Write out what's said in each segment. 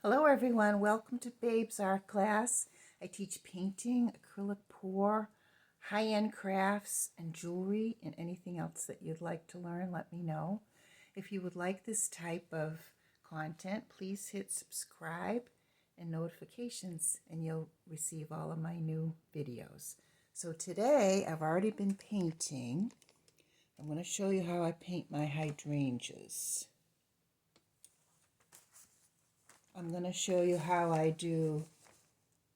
Hello everyone, welcome to Babe's Art Class. I teach painting, acrylic pour, high-end crafts, and jewelry, and anything else that you'd like to learn, let me know. If you would like this type of content, please hit subscribe and notifications, and you'll receive all of my new videos. So today, I've already been painting. I'm going to show you how I paint my hydrangeas. I'm going to show you how I do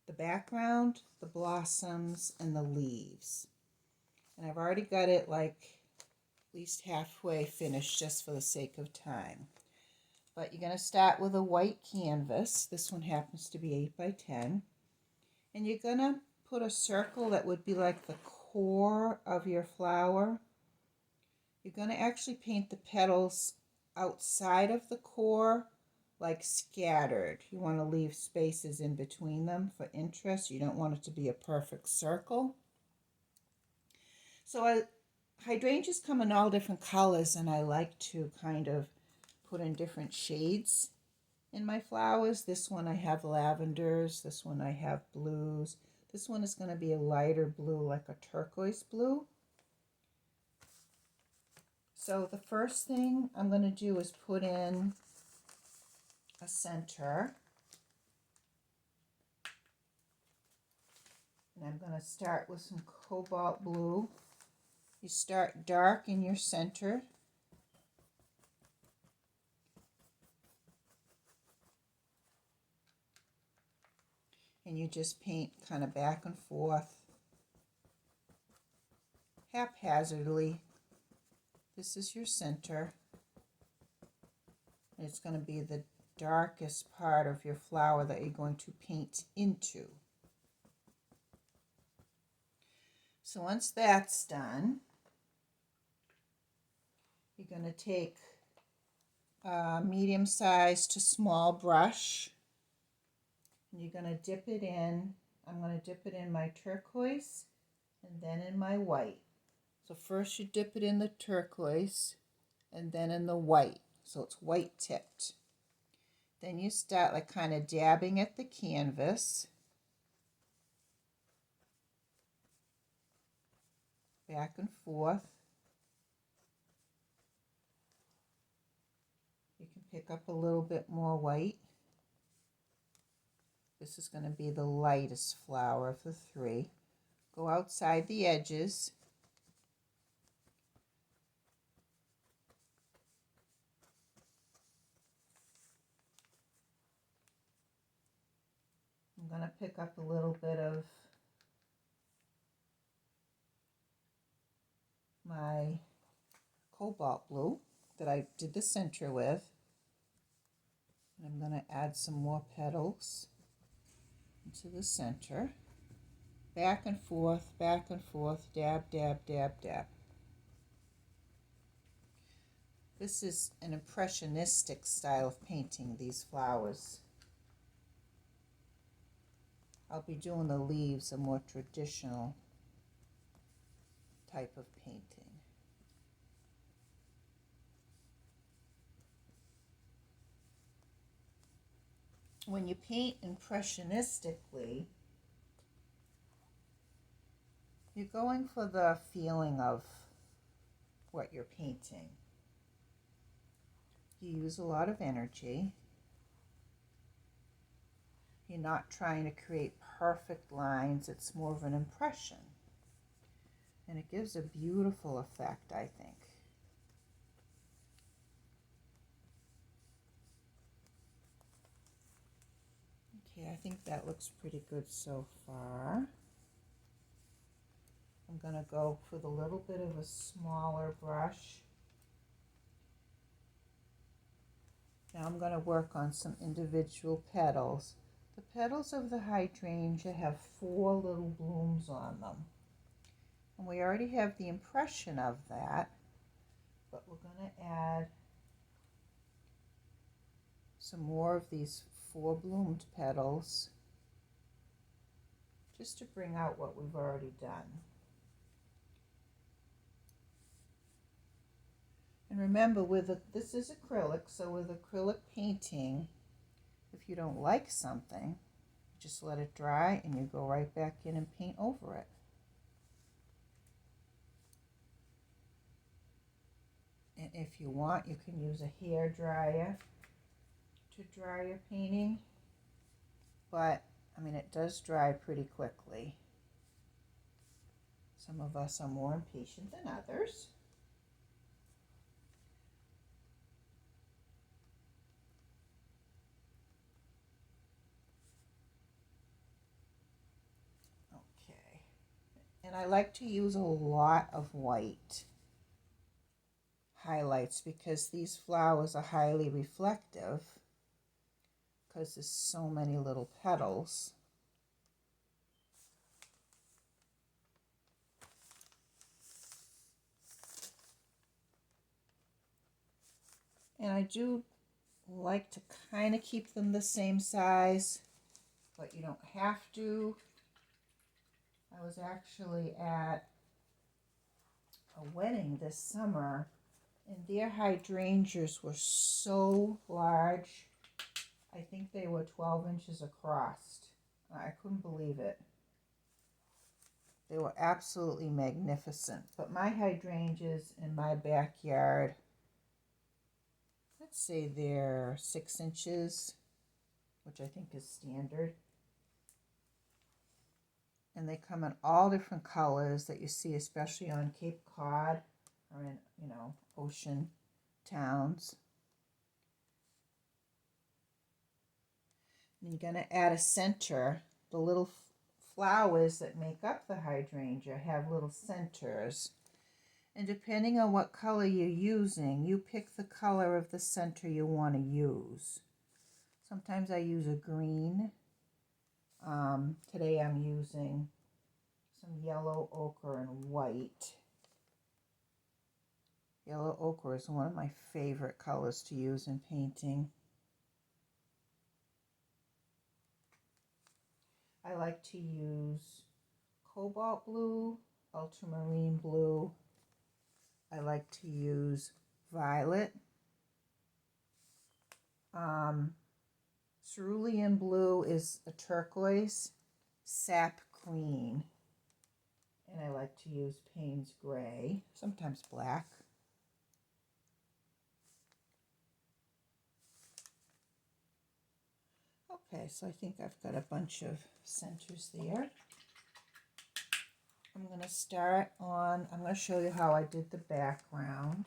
the background, the blossoms, and the leaves. And I've already got it like at least halfway finished just for the sake of time. But you're going to start with a white canvas. This one happens to be 8 by 10. And you're going to put a circle that would be like the core of your flower. You're going to actually paint the petals outside of the core, like scattered. You want to leave spaces in between them for interest. You don't want it to be a perfect circle. So hydrangeas come in all different colors, and I like to kind of put in different shades in my flowers. This one I have lavenders. This one I have blues. This one is going to be a lighter blue, like a turquoise blue. So the first thing I'm going to do is put in a center. And I'm going to start with some cobalt blue. You start dark in your center. And you just paint kind of back and forth haphazardly. This is your center. And it's going to be the darkest part of your flower that you're going to paint into. So once that's done, you're going to take a medium-sized to small brush, and you're going to dip it in. I'm going to dip it in my turquoise and then in my white. So first you dip it in the turquoise and then in the white. So it's white tipped. Then you start like kind of dabbing at the canvas. Back and forth. You can pick up a little bit more white. This is going to be the lightest flower of the three. Go outside the edges. I'm going to pick up a little bit of my cobalt blue that I did the center with. And I'm going to add some more petals into the center. Back and forth, dab, dab, dab, dab. This is an impressionistic style of painting these flowers. I'll be doing the leaves, a more traditional type of painting. When you paint impressionistically, you're going for the feeling of what you're painting. You use a lot of energy. You're not trying to create perfect lines. It's more of an impression. And it gives a beautiful effect, I think. Okay, I think that looks pretty good so far. I'm going to go with a little bit of a smaller brush. Now I'm going to work on some individual petals. The petals of the hydrangea have 4 little blooms on them. And we already have the impression of that, but we're going to add some more of these 4 bloomed petals just to bring out what we've already done. And remember, this is acrylic, so with acrylic painting, if you don't like something, just let it dry and you go right back in and paint over it. And if you want, you can use a hair dryer to dry your painting, but I mean, it does dry pretty quickly. Some of us are more impatient than others. Okay, and I like to use a lot of white highlights because these flowers are highly reflective because there's so many little petals. And I do like to kind of keep them the same size, but you don't have to. I was actually at a wedding this summer and their hydrangeas were so large. I think they were 12 inches across. I couldn't believe it. They were absolutely magnificent. But my hydrangeas in my backyard, let's say they're 6 inches, which I think is standard. And they come in all different colors that you see, especially on Cape Cod or in, ocean towns. And you're going to add a center. The little flowers that make up the hydrangea have little centers. And depending on what color you're using, you pick the color of the center you want to use. Sometimes I use a green. Today I'm using some yellow ochre and white. Yellow ochre is one of my favorite colors to use in painting. I like to use cobalt blue, ultramarine blue. I like to use violet. Cerulean blue is a turquoise, sap green. And I like to use Payne's gray, sometimes black. Okay, so I think I've got a bunch of centers there. I'm going to show you how I did the background.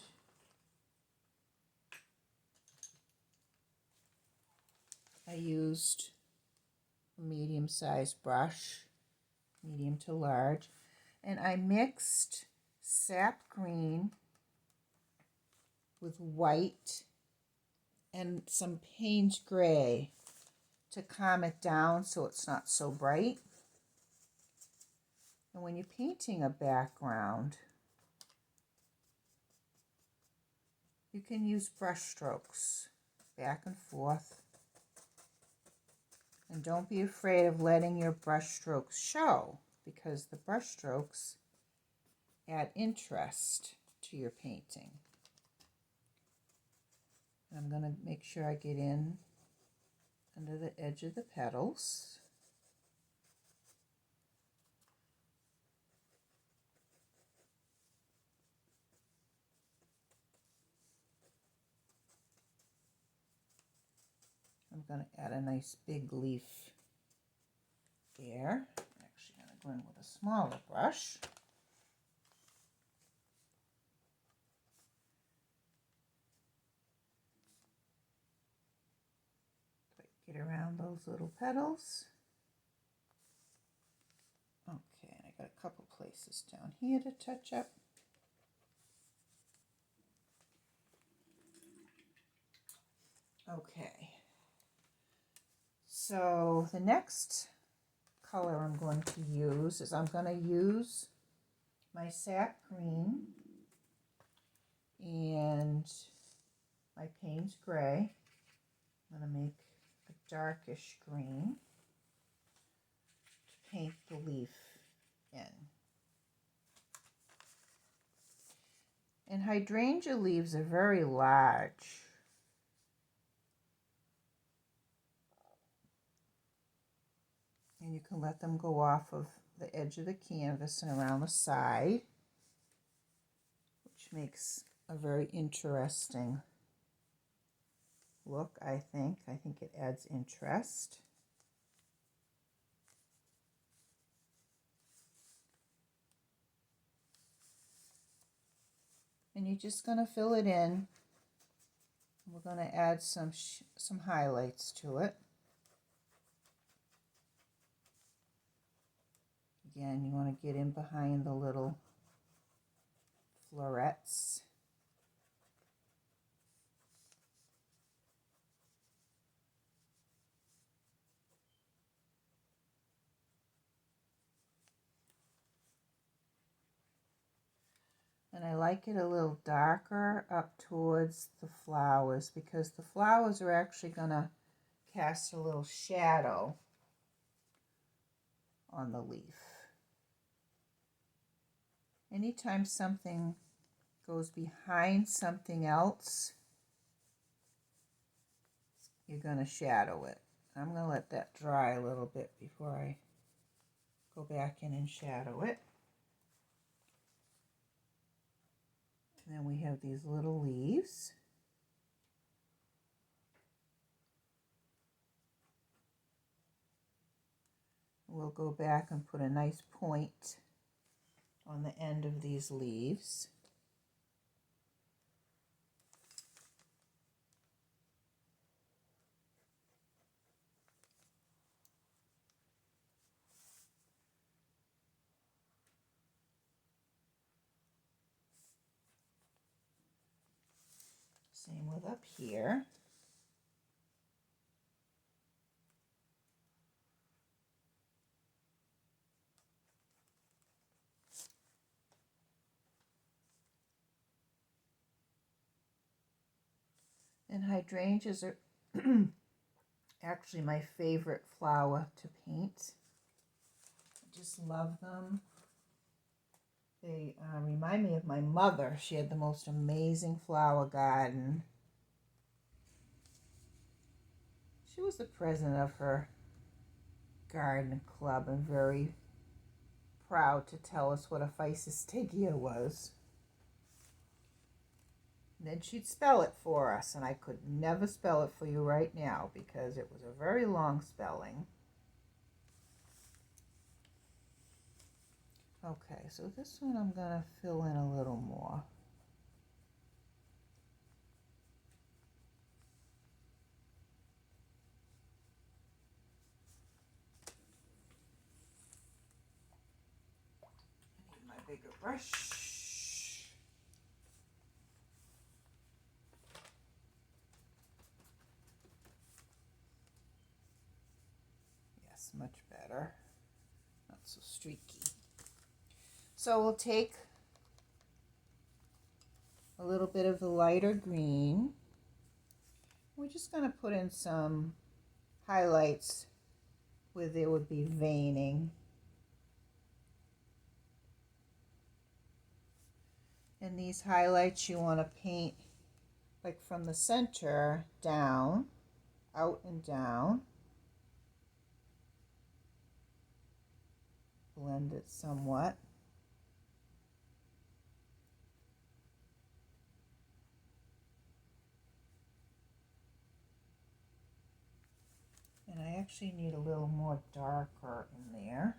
I used a medium-sized brush, medium to large, and I mixed sap green with white and some Payne's gray to calm it down so it's not so bright. And when you're painting a background, you can use brush strokes back and forth. And don't be afraid of letting your brush strokes show, because the brush strokes add interest to your painting. And I'm going to make sure I get in under the edge of the petals. I'm going to add a nice big leaf there. I'm actually going to go in with a smaller brush. Get around those little petals. Okay, I got a couple places down here to touch up. Okay, so the next color I'm going to use is I'm going to use my sap green and my Payne's gray. I'm going to make a darkish green to paint the leaf in. And hydrangea leaves are very large. And you can let them go off of the edge of the canvas and around the side, which makes a very interesting look, I think. I think it adds interest. And you're just going to fill it in. We're going to add some highlights to it. Again, you want to get in behind the little florets. And I like it a little darker up towards the flowers because the flowers are actually going to cast a little shadow on the leaf. Anytime something goes behind something else, you're going to shadow it. I'm going to let that dry a little bit before I go back in and shadow it. And then we have these little leaves. We'll go back and put a nice point on the end of these leaves. Same with up here. And hydrangeas are actually my favorite flower to paint. I just love them. They remind me of my mother. She had the most amazing flower garden. She was the president of her garden club and very proud to tell us what a Physastigia was. And then she'd spell it for us, and I could never spell it for you right now because it was a very long spelling. Okay, so this one I'm going to fill in a little more. I need my bigger brush. Yes, much better. Not so streaky. So we'll take a little bit of the lighter green. We're just going to put in some highlights where there would be veining. And these highlights you want to paint like from the center down, out and down. Blend it somewhat. And I actually need a little more darker in there.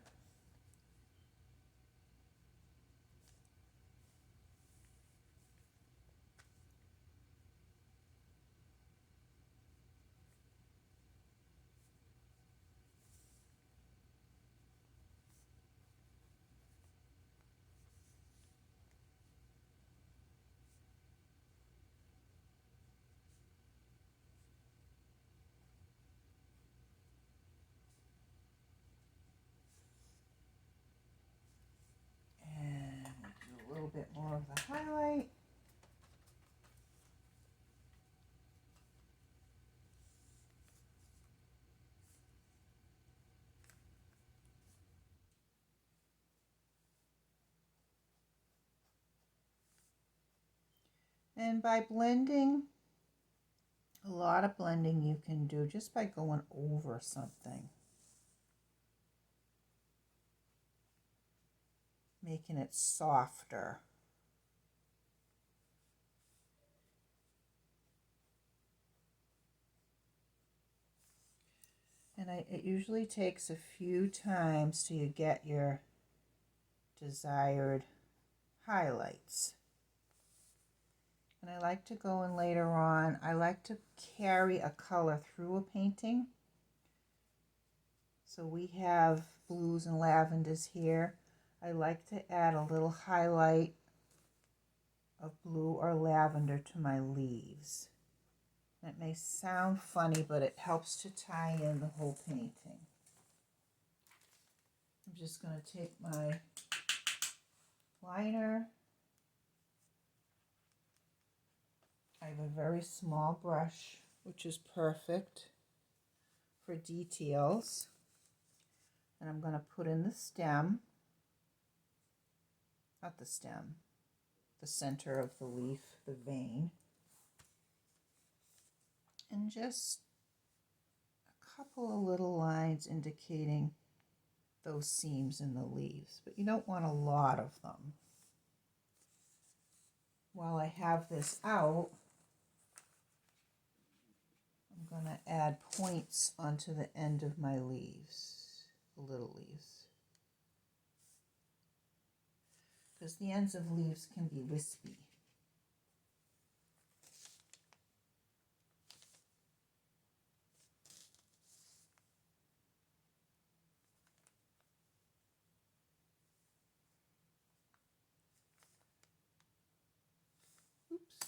And we'll do a little bit more of the highlight. And by blending, a lot of blending you can do just by going over something. making it softer. And it usually takes a few times till you get your desired highlights. And I like to go in later on. I like to carry a color through a painting. So we have blues and lavenders here. I like to add a little highlight of blue or lavender to my leaves. It may sound funny, but it helps to tie in the whole painting. I'm just going to take my liner. I have a very small brush, which is perfect for details. And I'm going to put in the stem, not the stem, the center of the leaf, the vein. And just a couple of little lines indicating those seams in the leaves, but you don't want a lot of them. While I have this out, I'm going to add points onto the end of my leaves, the little leaves. Because the ends of leaves can be wispy. Oops,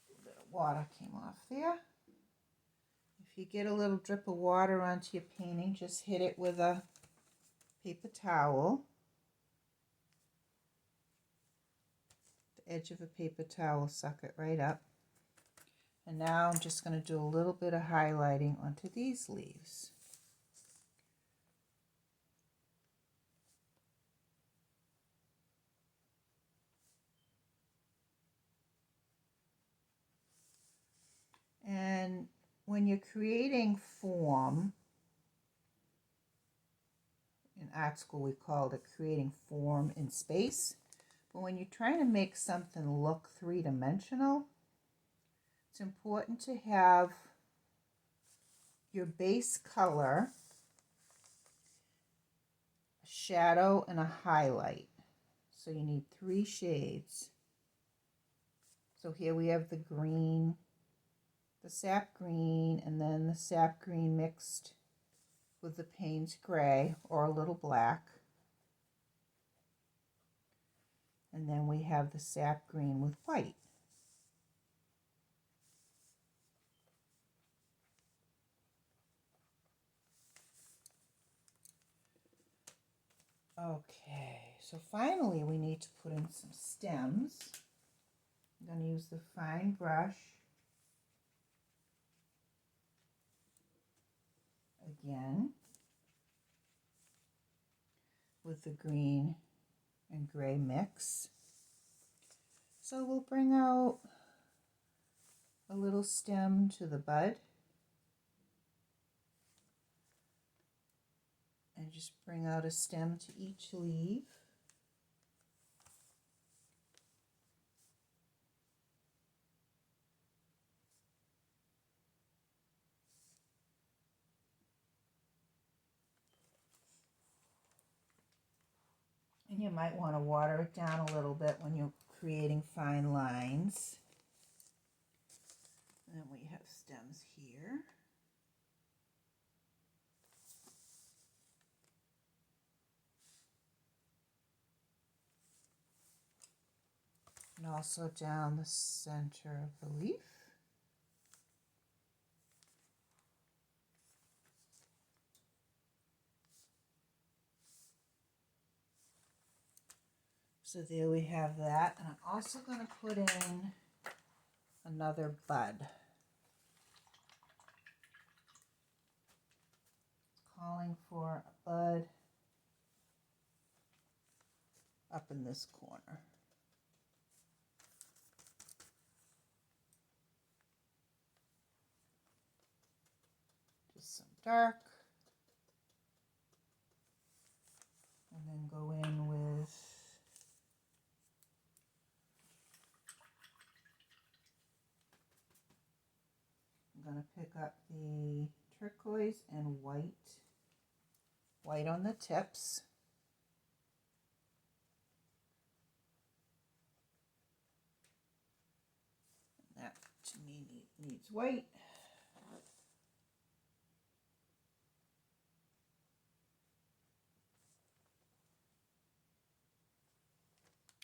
a bit of water came off there. If you get a little drip of water onto your painting, just hit it with a paper towel. The edge of a paper towel, suck it right up. And now I'm just going to do a little bit of highlighting onto these leaves. And when you're creating form, in art school we called it creating form in space, but when you're trying to make something look three-dimensional, it's important to have your base color, a shadow, and a highlight. So you need 3 shades. So here we have the green, the sap green, and then the sap green mixed with the Payne's gray or a little black. And then we have the sap green with white. Okay, so finally we need to put in some stems. I'm going to use the fine brush again with the green and gray mix. So we'll bring out a little stem to the bud and just bring out a stem to each leaf. And you might want to water it down a little bit when you're creating fine lines. And then we have stems here. And also down the center of the leaf. So there we have that. And I'm also going to put in another bud. It's calling for a bud up in this corner. Just some dark. And then go in with pick up the turquoise and white on the tips. That to me needs white.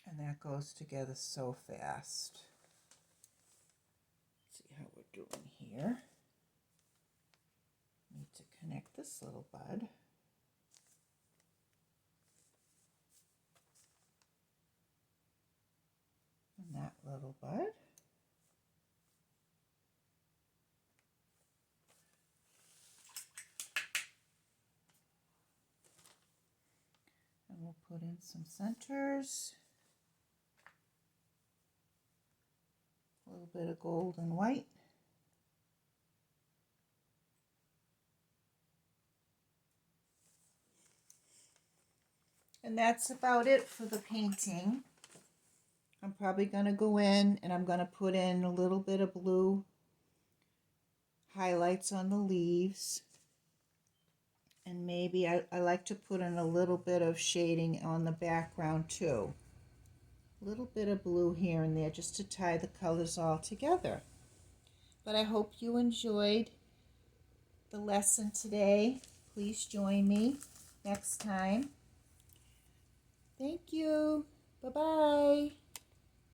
And that goes together so fast. Let's see how we're doing here. Need to connect this little bud. And that little bud. And we'll put in some centers. A little bit of gold and white. And that's about it for the painting. I'm probably going to go in and I'm going to put in a little bit of blue highlights on the leaves. And maybe I like to put in a little bit of shading on the background too. A little bit of blue here and there just to tie the colors all together. But I hope you enjoyed the lesson today. Please join me next time. Thank you. Bye-bye.